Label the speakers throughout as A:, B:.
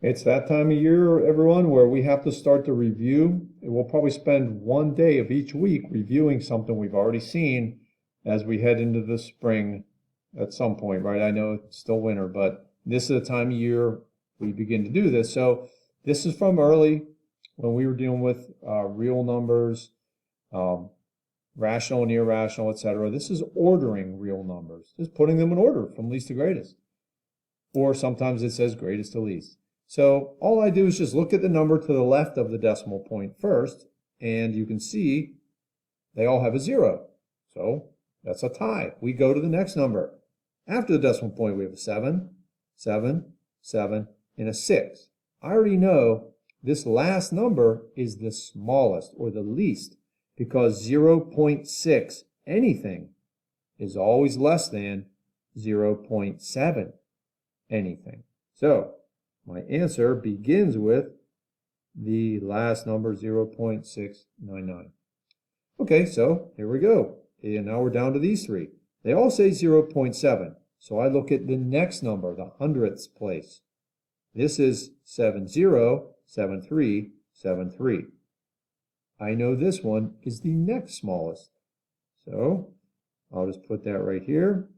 A: It's that time of year, everyone, where we have to start to review. We'll probably spend one day of each week reviewing something we've already seen as we head into the spring at some point, right? I know it's still winter, but this is the time of year we begin to do this. So this is from early when we were dealing with real numbers, rational and irrational, etc. This is ordering real numbers, just putting them in order from least to greatest. Or sometimes it says greatest to least. So all I do is just look at the number to the left of the decimal point first, and you can see they all have a 0. So that's a tie. We go to the next number. After the decimal point, we have a 7, 7, 7, and a 6. I already know this last number is the smallest or the least because 0.6 anything is always less than 0.7 anything. So my answer begins with the last number, 0.699. Okay, so here we go. And now we're down to these three. They all say 0.7. So I look at the next number, the hundredths place. This is 707373. I know this one is the next smallest. So I'll just put that right here.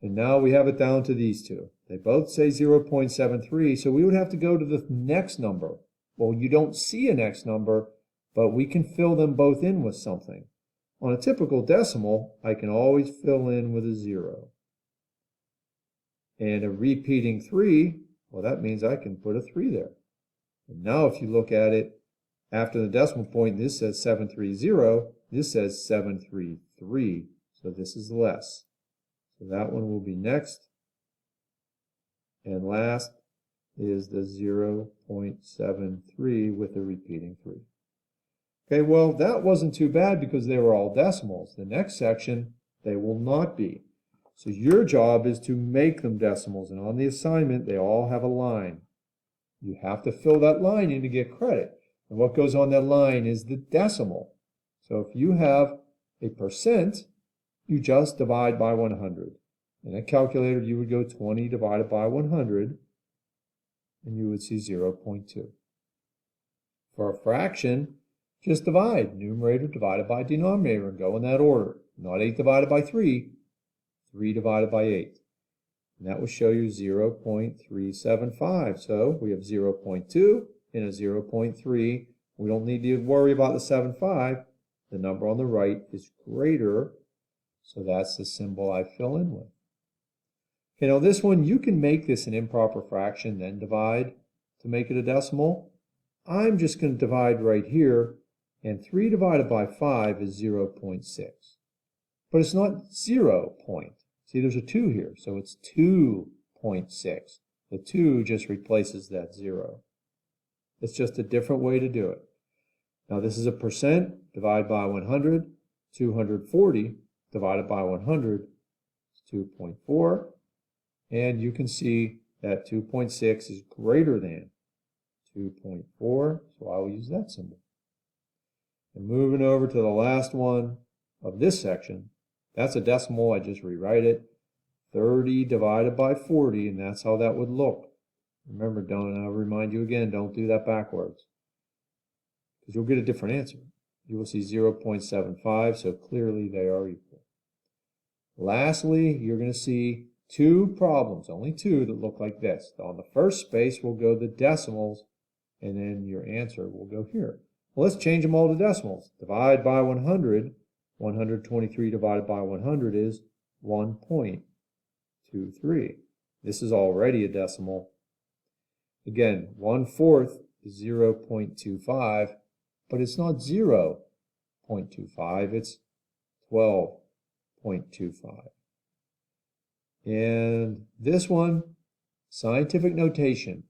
A: And now we have it down to these two. They both say 0.73, so we would have to go to the next number. Well, you don't see a next number, but we can fill them both in with something. On a typical decimal, I can always fill in with a 0. And a repeating 3, well, that means I can put a 3 there. And now if you look at it, after the decimal point, this says 730, this says 733, so this is less. So that one will be next. And last is the 0.73 with a repeating 3. Okay, well, that wasn't too bad because they were all decimals. The next section, they will not be. So your job is to make them decimals. And on the assignment, they all have a line. You have to fill that line in to get credit. And what goes on that line is the decimal. So if you have a percent, you just divide by 100. In a calculator, you would go 20 divided by 100, and you would see 0.2. For a fraction, just divide numerator divided by denominator and go in that order. Not 8 divided by 3, 3 divided by 8. And that will show you 0.375. So we have 0.2 and a 0.3. We don't need to worry about the 7.5. The number on the right is greater, so that's the symbol I fill in with. You know, this one, you can make this an improper fraction, then divide to make it a decimal. I'm just going to divide right here, and 3 divided by 5 is 0.6. But it's not 0 point. See, there's a 2 here, so it's 2.6. The 2 just replaces that 0. It's just a different way to do it. Now, this is a percent. Divide by 100. 240 divided by 100 is 2.4. And you can see that 2.6 is greater than 2.4, so I will use that symbol. And moving over to the last one of this section, that's a decimal, I just rewrite it. 30 divided by 40, and that's how that would look. Remember, I'll remind you again, don't do that backwards, because you'll get a different answer. You will see 0.75, so clearly they are equal. Lastly, you're going to see two problems, only two, that look like this. On the first space will go the decimals, and then your answer will go here. Well, let's change them all to decimals. Divide by 100. 123 divided by 100 is 1.23. This is already a decimal. Again, 1/4 is 0.25, but it's not 0.25, it's 12.25. And this one, scientific notation.